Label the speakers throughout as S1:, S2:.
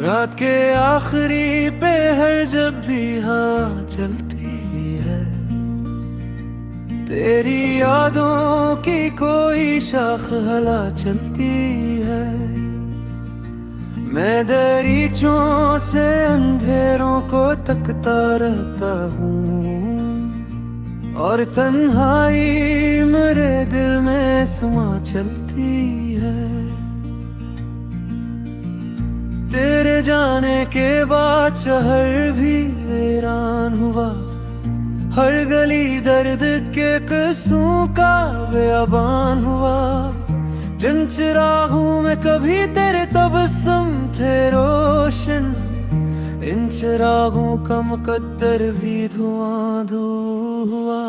S1: रात के आखिरी पहर जब भी हवा चलती है, तेरी यादों की कोई शाख हला चलती है। मैं दरीचों से अंधेरों को तकता रहता हूँ और तन्हाई मेरे दिल में समा चलती है। तेरे जाने के बाद शहर भी वीरान हुआ, हर गली दर्द के किस्सों का बयाबान हुआ। जिन चिरागों में कभी तेरे तबस्सुम थे रोशन, इन चिरागों का मुकद्दर भी धुआं धुआं हुआ।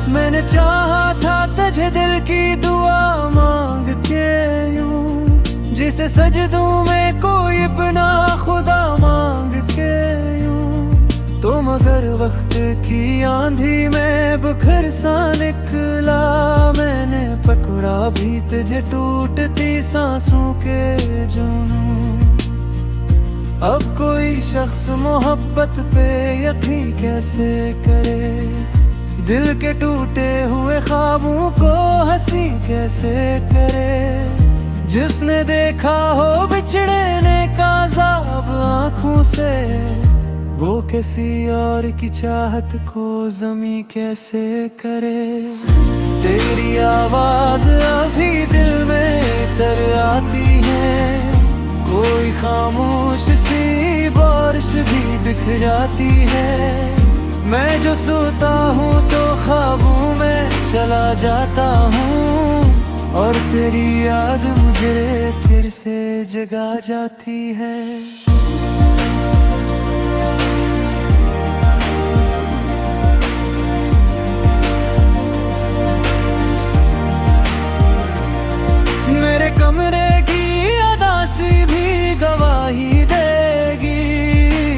S1: मैंने चाहा था तुझे दिल की दुआ मांग के यूं, जिसे सजदों में कोई अपना खुदा मांग के यूं। तो मगर वक्त की आंधी में बुखर सा निकला, मैंने पकड़ा भी तुझे टूटती सांसों के जुनूं। अब कोई शख्स मोहब्बत पे यकीन कैसे करे, दिल के टूटे हुए ख्वाबों को हंसी कैसे करे। जिसने देखा हो बिछड़ने का अज़ाब आँखों से, वो किसी और की चाहत को ज़मीं कैसे करे। तेरी आवाज़ अभी दिल में तर आती है, कोई खामोश सी बारिश भी बिखर जाती है। मैं जो सोता हूँ तो ख्वाबों में चला जाता हूँ, और तेरी याद मुझे फिर से जगा जाती है। मेरे कमरे की अदासी भी गवाही देगी,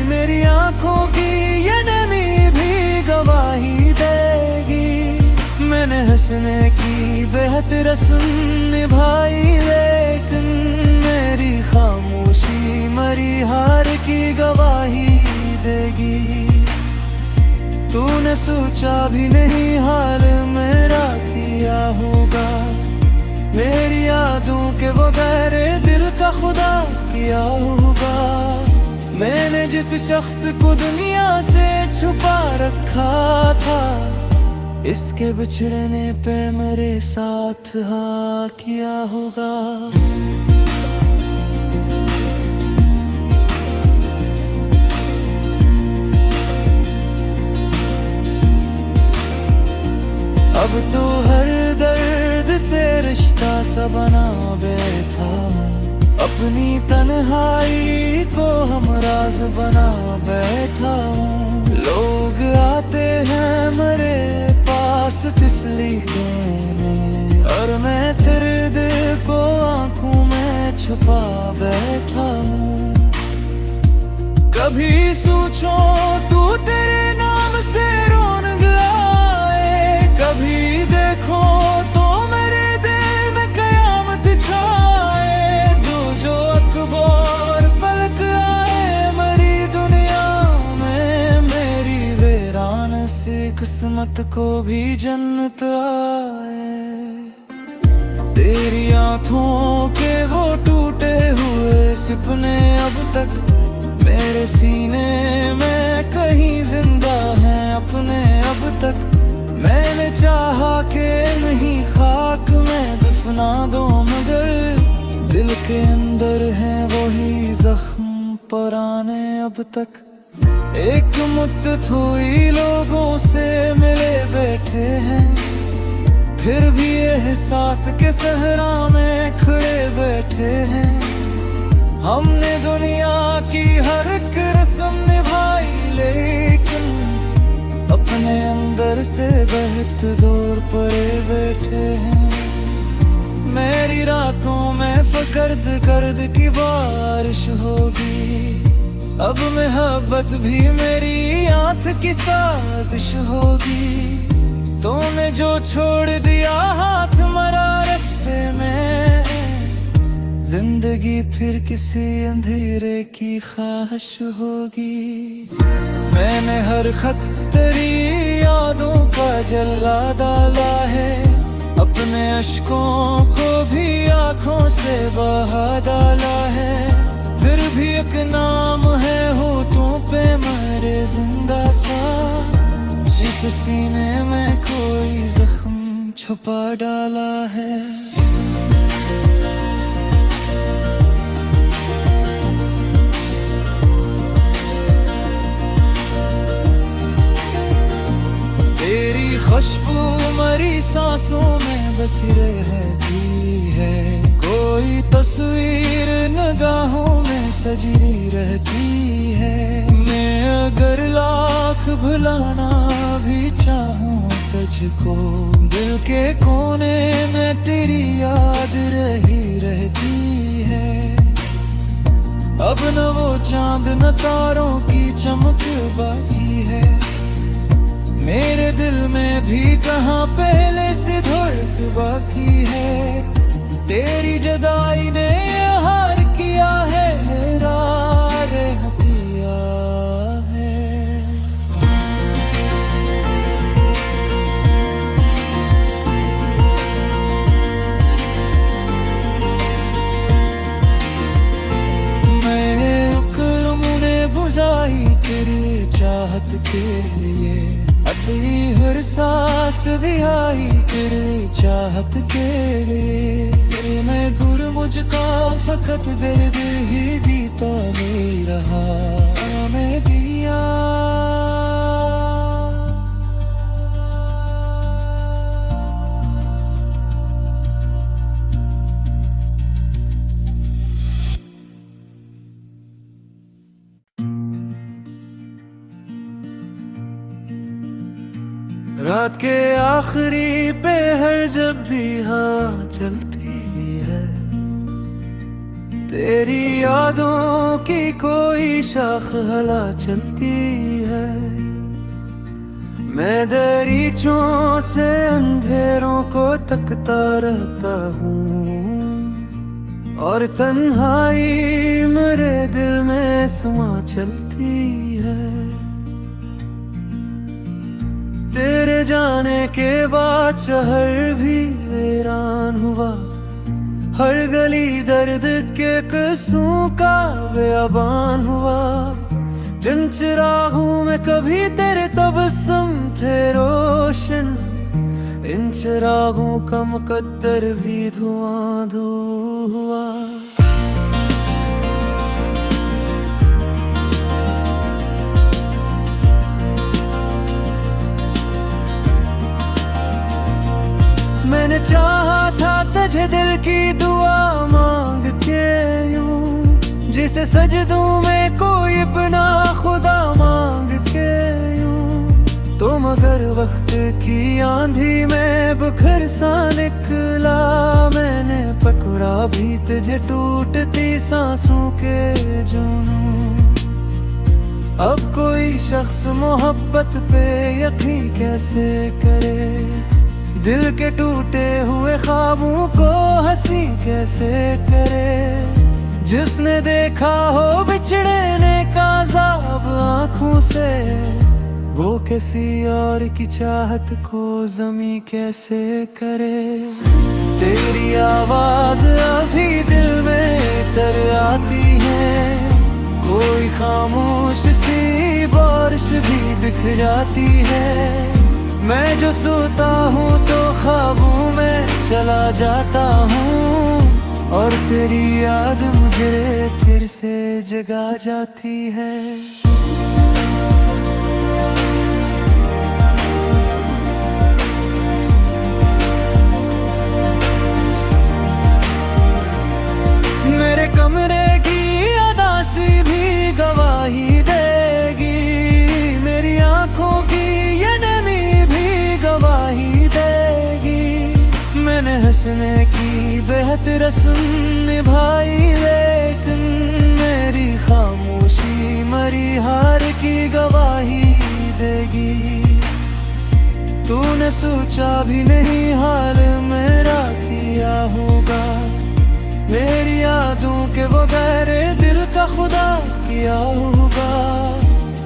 S1: मेरी आंखों की ये नमी भी गवाही देगी। मैंने हंसने की बेहद रस्म निभाई, लेकिन मेरी खामोशी मरी हार की गवाही देगी। तूने सोचा भी नहीं हाल मेरा किया होगा, मेरी यादों के बगैर दिल का खुदा किया होगा। मैंने जिस शख्स को दुनिया से छुपा रखा था, इसके बिछड़ने पे मेरे साथ हाँ किया होगा। अब तो हर दर्द से रिश्ता सा बना बैठा, अपनी तन्हाई को हमराज बना बैठा हूँ। लोग आते हैं मेरे पास तिस्ली देने, और मैं तेरे दिल को आंखों में छुपा बैठा हूँ। कभी सोचो तू तेरे नाम से रौनक लाए, कभी देखो तो मेरे दिल में कयामत छाए। तू जो अकबर पलट आए मेरी दुनिया में, मेरी वीरान सी किस्मत को भी जन्नत आए। तेरी आँखों के वो टूटे हुए सपने अब तक मेरे सीने में कहीं जिंदा हैं अपने अब तक। मैंने चाहा कि नहीं खाक में दफना दो, मगर दिल के अंदर है वही जख्म पुराने अब तक। एक मुद्दत हुई लोगों से मिले बैठे हैं, फिर भी एहसास के सहरा में खड़े बैठे हैं। हमने दुनिया की हर एक रस्म निभाई, लेकिन अपने अंदर से बहुत दूर पड़े बैठे हैं। मेरी रातों में फकर्द गर्द की बारिश होगी, अब मोहब्बत भी मेरी आंख की साजिश होगी। तूने जो छोड़ दिया हाथ मरा रास्ते में, जिंदगी फिर किसी अंधेरे की ख्वाहिश होगी। मैंने हर खत तेरी यादों का जला डाला है, अपने अश्कों को भी आंखों से बहा डाला है। फिर भी एक नाम है होठों पे मेरे जिंदा सा, जिस सीने में कोई जख्म छुपा डाला है। तेरी खुशबू मरी सांसों में बसी रहती है, कोई तस्वीर निगाहों में सजी रहती है। मैं अगर लाख भुलाना भी चाहूं तुझको, दिल के कोने में तेरी याद रही रहती है। अब न वो चांद न तारों की चमक बाकी है, मेरे दिल में भी कहाँ पहले से धड़क बाकी है। तेरी जुदाई ने हार किया है, मेरा रहतिया है। मैं उकरम ने बुझाई तेरी चाहत के लिए, अपनी हर सांस भी आई तेरी चाहत के लिए। मैं गुर मुझका फकत दर्द ही बीता नहीं रहा, मैं दिया रात के आखिरी पहर जब भी हाँ चलती है, तेरी यादों की कोई शाख हला चलती है। मैं दरीचों से अंधेरों को तकता रहता हूँ, और तन्हाई मेरे दिल में समा चलती है। तेरे जाने के बाद शहर भी वीरान हुआ, हर गली दर्द के कसूं का बयाबान हुआ। जिन चिरागों में कभी तेरे तबस्सुम थे रोशन, इन चिरागों का मुकद्दर भी धुआं धुआं हुआ। मैंने चाहा था तुझे दिल की दुआ मांग के यूं, जिसे सजदों में कोई अपना खुदा मांग के यूं। तो मगर वक्त की आंधी में बुखर सा निकला, मैंने पकड़ा भी तुझे टूटती सांसों के जुनूं। अब कोई शख्स मोहब्बत पे यकीन कैसे करे, दिल के टूटे हुए ख्वाबों को हंसी कैसे करे। जिसने देखा हो बिछड़ने का अज़ाब आँखों से, वो किसी और की चाहत को ज़मीं कैसे करे। तेरी आवाज़ अभी दिल में तर आती है, कोई खामोश सी बारिश भी दिख जाती है। मैं जो सोता हूँ तो ख्वाबों में चला जाता हूँ, और तेरी याद मुझे फिर से जगा जाती है। मेरे कमरे की अदासी भी गवाही देगी, मेरी आंखों की ये नमी भी गवाही देगी। मैंने हंसने की बेहद रस्म निभाई, लेकिन मेरी खामोशी सोचा भी नहीं हाल मेरा किया होगा। मेरी यादों के बगैर दिल का खुदा किया होगा।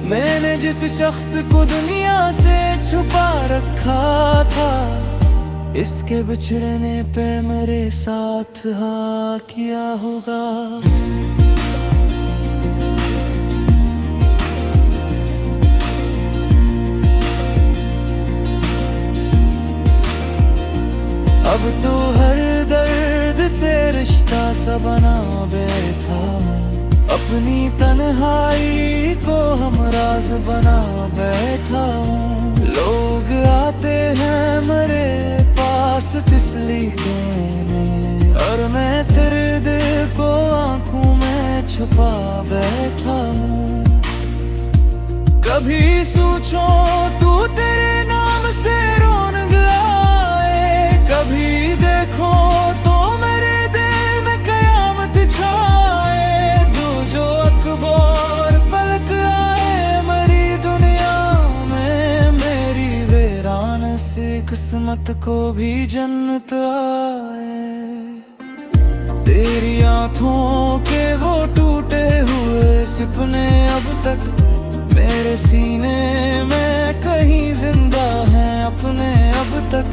S1: मैंने जिस शख्स को दुनिया से छुपा रखा था, इसके बिछड़ने पे मेरे साथ हाँ किया होगा। अब तो हर दर्द से रिश्ता सा बना बैठा। अपनी तन्हाई को हमराज बना बैठा हूँ। लोग आते हैं मेरे पास तिसली देने, और मैं तेरे दिल को आंखों में छुपा बैठा हूँ। कभी सोचो तू तेरे नाम से रौनक लाए, कभी देखो तो मेरे दिल में कयामत छाए। तू जो अकबर पलट आए मेरी दुनिया में, मेरी वीरान सी किस्मत को भी जन्नत आए। तेरी आँखों के वो टूटे हुए सपने अब तक मेरे सीने में कहीं जिंदा हैं अपने अब तक।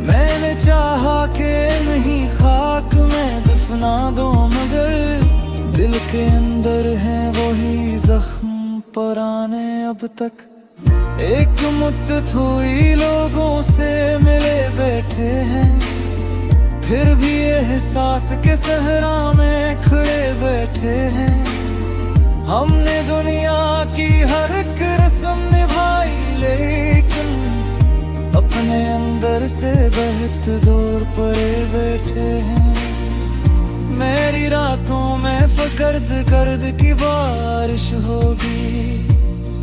S1: मैंने चाहा कि नहीं खाक में दफना दो, मगर दिल के अंदर है वही जख्म पुराने अब तक। एक मुद्दत हुई लोगों से मिले बैठे हैं, फिर भी एहसास के सहरा में खड़े बैठे हैं। हमने दुनिया की हर एक रस्म निभाई, लेकिन अपने अंदर से बहुत दूर पड़े बैठे हैं। मेरी रातों में फकर्द गर्द की बारिश होगी,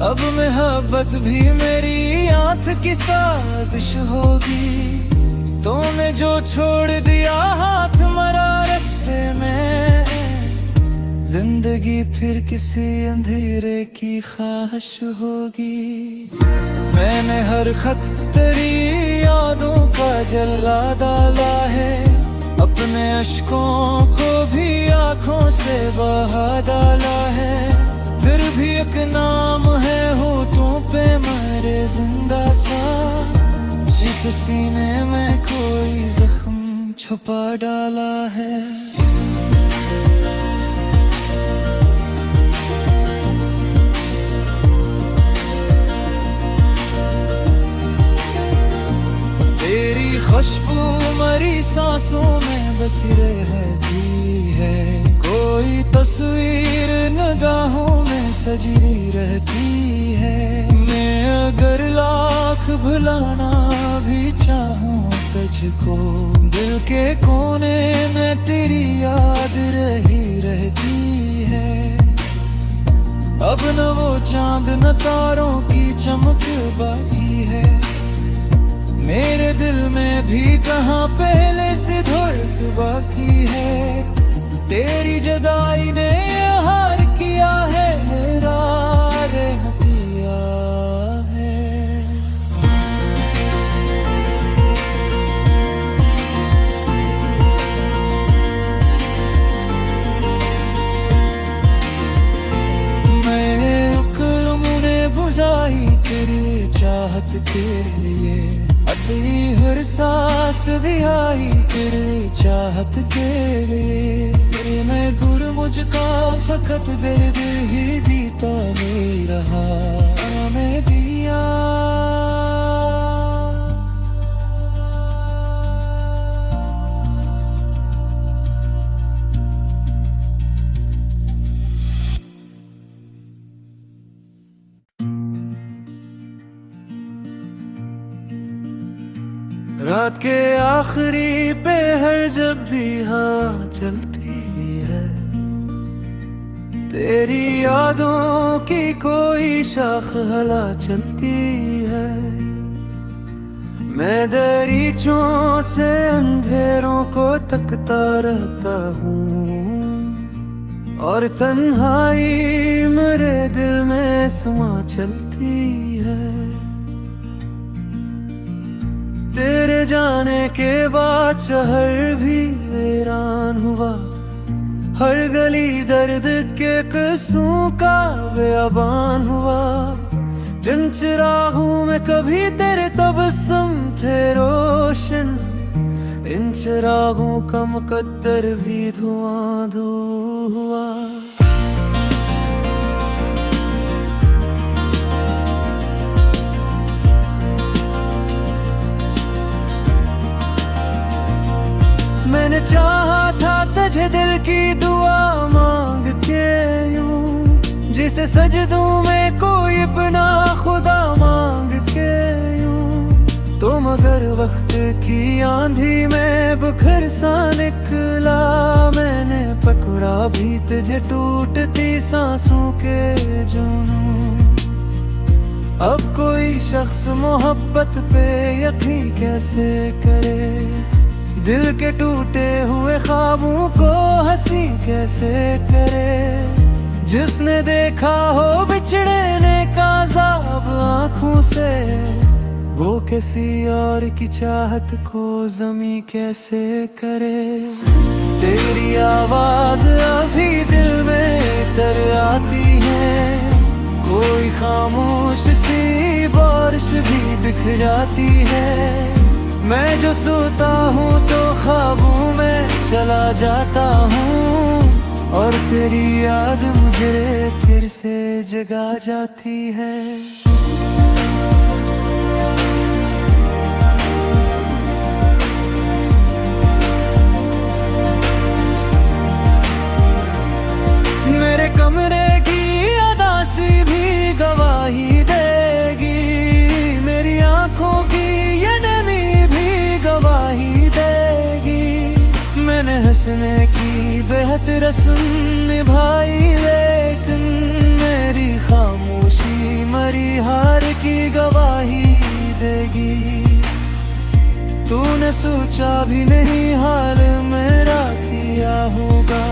S1: अब मोहब्बत भी मेरी आँख की साजिश होगी। तूने जो छोड़ दिया हाथ मरा रास्ते में, जिंदगी फिर किसी अंधेरे की ख्वाहिश होगी। मैंने हर खत तेरी यादों का जला डाला है, अपने अश्कों को भी आंखों से बहा डाला है। फिर भी एक नाम है होठों पे मेरे जिंदा सा, जिस सीने में कोई जख्म छुपा डाला है। तेरी खुशबू मरी सांसों में बसी रहती है, कोई तस्वीर निगाहों में सजी रहती है। मैं अगर लाख भुलाना भी चाहूं तुझको, दिल के कोने में तेरी याद रही रहती है। अब न वो चांद न तारों की चमक बाकी है, मेरे दिल में भी कहाँ पहले से धड़क बाकी है। तेरी जुदाई ने हार किया है मेरा रहतिया है। मैं उक्र ने बुझाई तेरी चाहत के लिए, तेरी हर सांस भी आई तेरी चाहत के लिए। मैं गुर मुझका फकत दर्द ही बीता नहीं रहा मैं दिया। रात के आखिरी पे हर जब भी हाँ चलती है, तेरी यादों की कोई शाख हला चलती है। मैं दरीचों से अंधेरों को तकता रहता हूँ, और तन्हाई मेरे दिल में समा चलती है। जाने के बाद शहर भी वीरान हुआ, हर गली दर्द के किस्सों का बेअबान हुआ। जिन चिरागों में कभी तेरे तबस्सुम थे रोशन, इन चिरागों का मुकद्दर भी धुआं धुआं हुआ। मैंने चाहा था तुझे दिल की दुआ मांग के यूं, जिसे सजदों में कोई अपना खुदा मांग के यूं। तो मगर वक्त की आंधी में बुखर सा निकला, मैंने पकड़ा भी तुझे टूटती सांसों के जुनूं। अब कोई शख्स मोहब्बत पे यकीन कैसे करे, दिल के टूटे हुए ख्वाबों को हंसी कैसे करे। जिसने देखा हो बिछड़ने का अज़ाब आँखों से, वो किसी और की चाहत को ज़मी कैसे करे। तेरी आवाज़ अभी दिल में तर आती है, कोई खामोश सी बारिश भी बिखर जाती है। मैं जो सोता हूँ तो ख्वाबों में चला जाता हूँ, और तेरी याद मुझे फिर से जगा जाती है। मेरे कमरे की अदासी भी गवाही देगी, मेरी आंखों की गवाही देगी। मैंने हंसने की बेहद रस्म निभाई, लेकिन मेरी खामोशी मरी हार की गवाही देगी। तूने सोचा भी नहीं हाल मेरा किया होगा,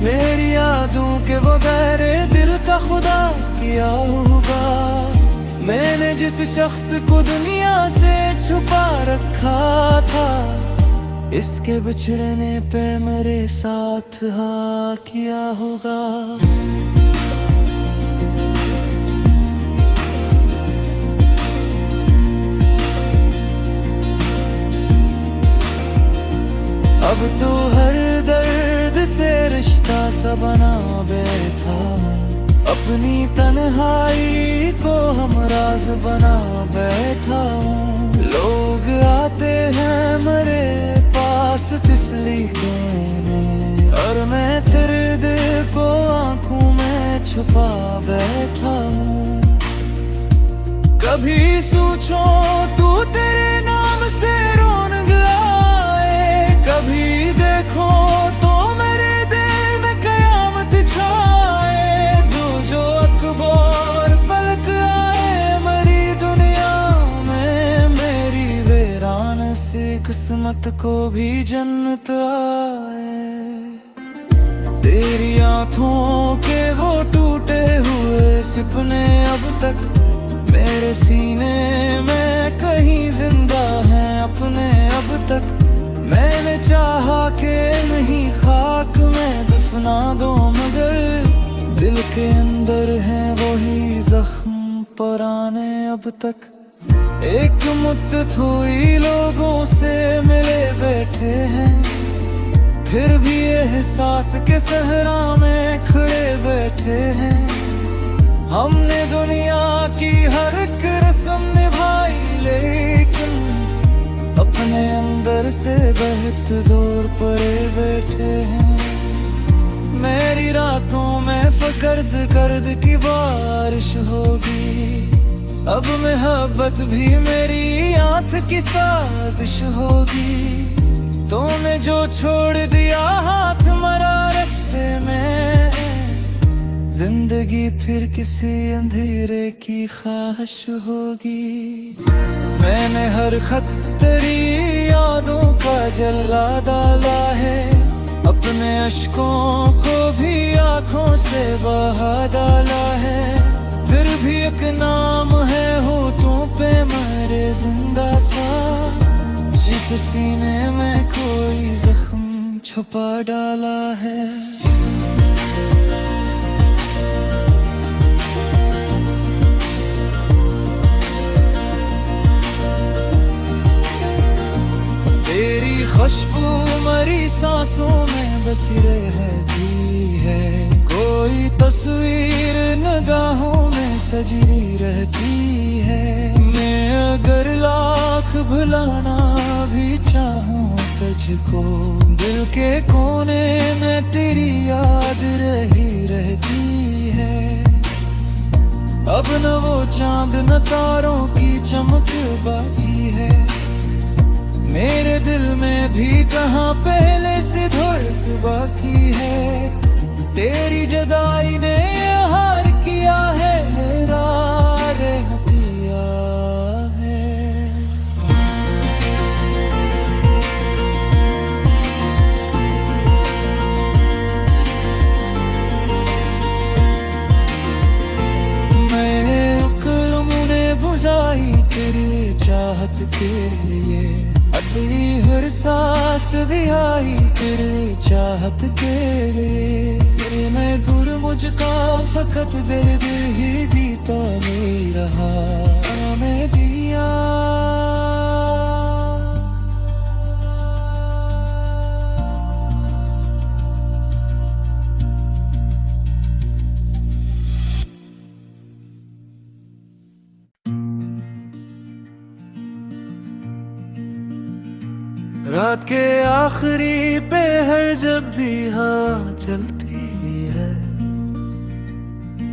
S1: मेरी यादों के बगैर दिल का खुदा किया होगा। मैंने जिस शख्स को दुनिया से छुपा रखा था, इसके बिछड़ने पे मेरे साथ हाँ किया होगा। अब तो हर दर्द से रिश्ता सा बना बैठा, अपनी तन्हाई को हमराज बना बैठा हूँ। लोग आते हैं मेरे पास तसल्ली देने, और मैं दर्द को आंखों में छुपा बैठा हूँ। कभी सोचो तू तेरे नाम से रौनक लाए, कभी देखो तो मेरे दिल में कयामत छाए। जो अकबर पलट आए मेरी दुनिया में, मेरी वीरान सी किस्मत को भी जन्नत आए। तेरी आँखों के वो टूटे हुए सपने अब तक मेरे सीने में कहीं जिंदा हैं अपने अब तक। मैंने चाहा कि नहीं खाक में दफना दो, मगर दिल के अंदर है वही जख्म पुराने अब तक। एक मुद्दत हुई लोगों से मिले बैठे हैं, फिर भी एहसास के सहरा में खड़े बैठे हैं। हमने दुनिया की हर एक रस्म निभाई, लेकिन अपने अंदर से बहुत दूर पड़े बैठे हैं। मेरी रातों में फकर्द गर्द की बारिश होगी, अब मोहब्बत भी मेरी आंख की साजिश होगी। तूने जो छोड़ दिया हाथ मरा रास्ते में, जिंदगी फिर किसी अंधेरे की ख्वाहिश होगी। मैंने हर खतरी यादों का जला डाला है, अपने अश्कों को भी आँखों से बहा डाला है। फिर भी एक नाम है होठों पे मेरे जिंदा सा, जैसे सीने में कोई जख्म छुपा डाला है। तेरी खुशबू मरी सांसों में बसी रहती है, कोई तस्वीर निगाहों में सजी रहती है। मैं अगर लाख भुलाना भी चाहूं तुझको, दिल के कोने में तेरी याद रही रहती है। अब न वो चांद न तारों की चमक बाकी है, मेरे दिल में भी कहाँ पहले से धड़क बाकी है। तेरी जुदाई ने हार किया है, मेरा रह दिया है। मैं उक्र बुझाई तेरी चाहत के लिए, अपनी हर सांस भी आई तेरी चाहत के लिए। मैं गुर मुझका फकत दर्द ही बीता नहीं रहा, मैं दिया। रात के आखिरी पहर जब भी हाँ चलती है,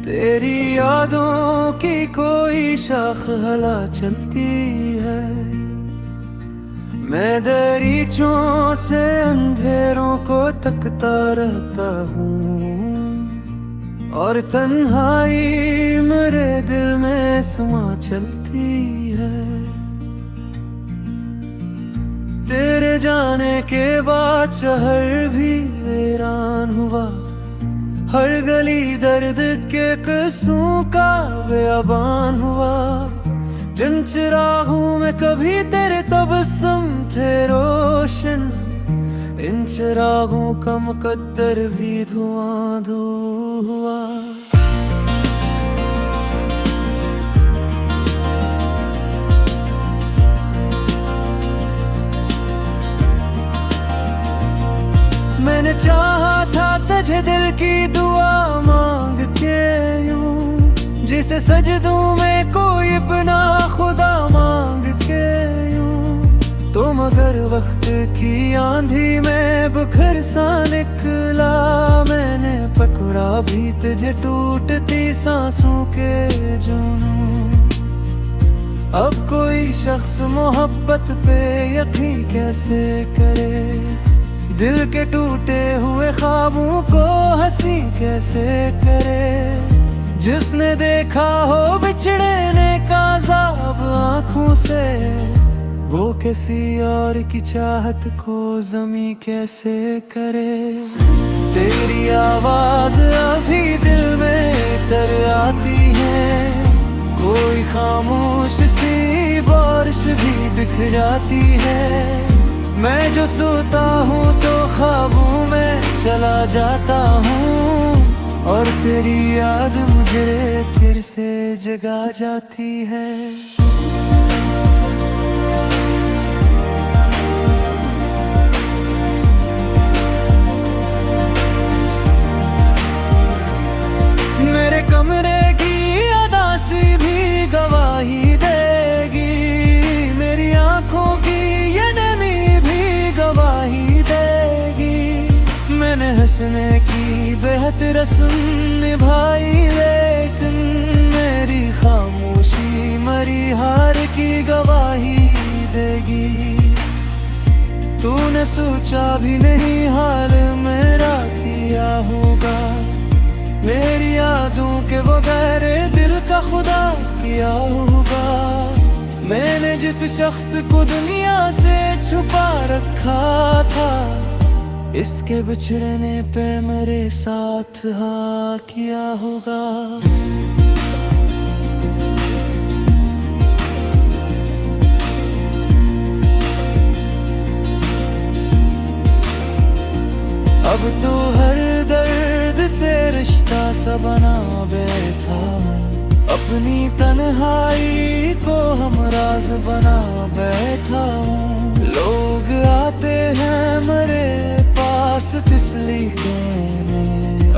S1: तेरी यादों की कोई शाख हला चलती है। मैं दरीचों से अंधेरों को तकता रहता हूँ, और तन्हाई मेरे दिल में समा चलती है। तेरे जाने के बाद शहर भी वीरान हुआ, हर गली दर्द के किस्सों का बयाबान हुआ। जिन चिरागों में कभी तेरे तबस्सुम थे रोशन, इन चिरागों का मुकद्दर भी धुआं धुआं हुआ। मैंने चाहा था तुझे दिल की दुआ मांग के यूं, जिसे सजदों में कोई अपना खुदा मांग के यूं। तो मगर वक्त की आंधी में बुखर सा निकला, मैंने पकड़ा भी तुझे टूटती सांसों के जुनून। अब कोई शख्स मोहब्बत पे यकीन कैसे करे, दिल के टूटे हुए ख्वाबों को हंसी कैसे करे। जिसने देखा हो बिछड़ने का ज़ाब आँखों से, वो किसी और की चाहत को ज़मीं कैसे करे। तेरी आवाज़ अभी दिल में तर आती है, कोई खामोश सी बारिश भी दिख जाती है। मैं जो सोता हूँ तो ख्वाबों में चला जाता हूँ, और तेरी याद मुझे फिर से जगा जाती है। मेरे कमरे की अदासी भी गवाही देगी, मेरी आंखों की ये नमी भी गवाही देगी। मैंने हंसने की बेहद रस्म निभाई, लेकिन मेरी खामोशी मरी हार की गवाही देगी। तूने सोचा भी नहीं हाल मेरा किया होगा, मेरी यादों के बगैर दिल का खुदा किया होगा। मैंने जिस शख्स को दुनिया से छुपा रखा था, इसके बिछड़ने पे मेरे साथ हाँ किया होगा। अब तो हर दर्द से रिश्ता सा बना बैठा हूँ, अपनी तन्हाई को हमराज बना बैठा हूँ। लोग आते हैं मेरे पास तिसली देने,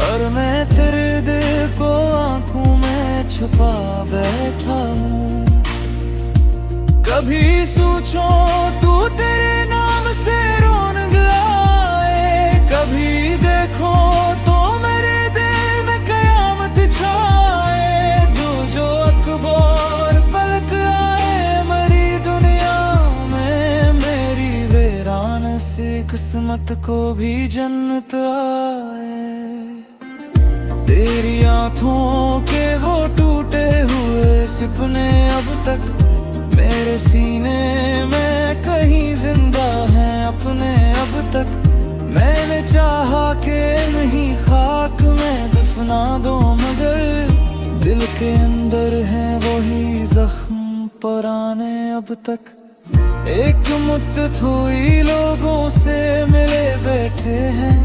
S1: और मैं तेरे दिल को आंखों में छुपा बैठा हूँ। कभी सोचो तू तेरे नाम से रौनक लाए, कभी देखो तो मेरे दिल में कयामत छाए। जो अकबर पलट आए मेरी दुनिया में, मेरी वीरान सी किस्मत को भी जन्नत आए। तेरी आँखों के वो टूटे हुए सपने अब तक मेरे सीने में कहीं जिंदा हैं अपने अब तक। मैंने चाहा कि नहीं खाक में दफना दो, मगर दिल के अंदर है वही जख्म पुराने अब तक। एक मुद्दत हुई लोगों से मिले बैठे हैं,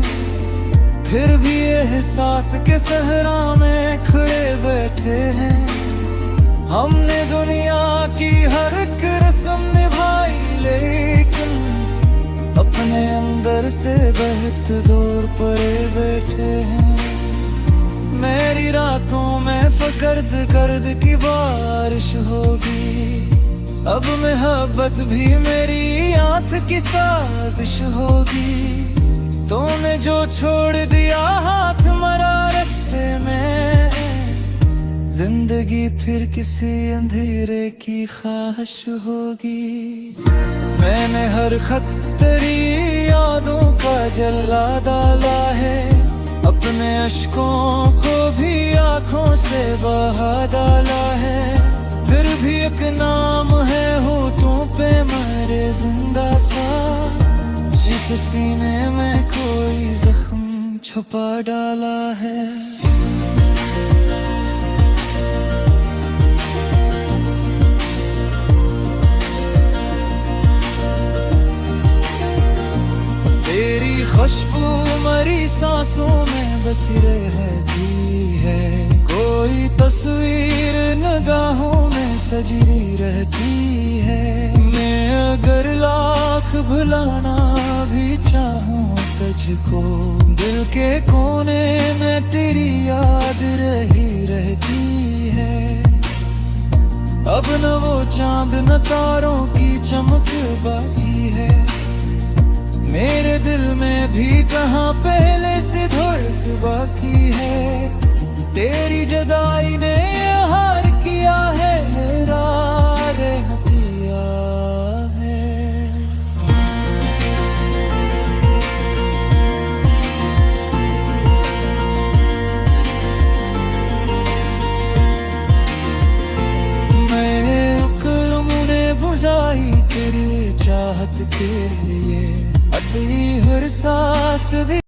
S1: फिर भी एहसास के सहरा में खड़े बैठे हैं। हमने दुनिया की हर एक रस्म निभाई, लेकिन अपने अंदर से बहुत दूर पड़े बैठे हैं। मेरी रातों में फकर्द गर्द की बारिश होगी, अब मोहब्बत भी मेरी आँख की साजिश होगी। तूने जो छोड़ दिया हाथ मरा रास्ते में, जिंदगी फिर किसी अंधेरे की ख्वाहिश होगी। मैंने हर खत तेरी यादों का जला डाला है, अपने अश्कों को भी आंखों से बहा डाला है। फिर भी एक नाम है होठों पे मेरे जिंदा सा, जिस सीने में कोई जख्म छुपा डाला है। तेरी खुशबू मरी सांसों में बसी रहती है, कोई तस्वीर निगाहों में सजी रहती है। मैं अगर लाख भुलाना भी चाहूँ तुझको, दिल के कोने में तेरी याद रही रहती है। अब न वो चांद न तारों की चमक बाकी है, मेरे दिल में भी कहाँ पहले से धड़क बाकी है। तेरी जुदाई ने हार किया है, मेरा रहतिया है। मैं उक्र ने बुझाई तेरी चाहत के लिए, अपनी हर सांस भी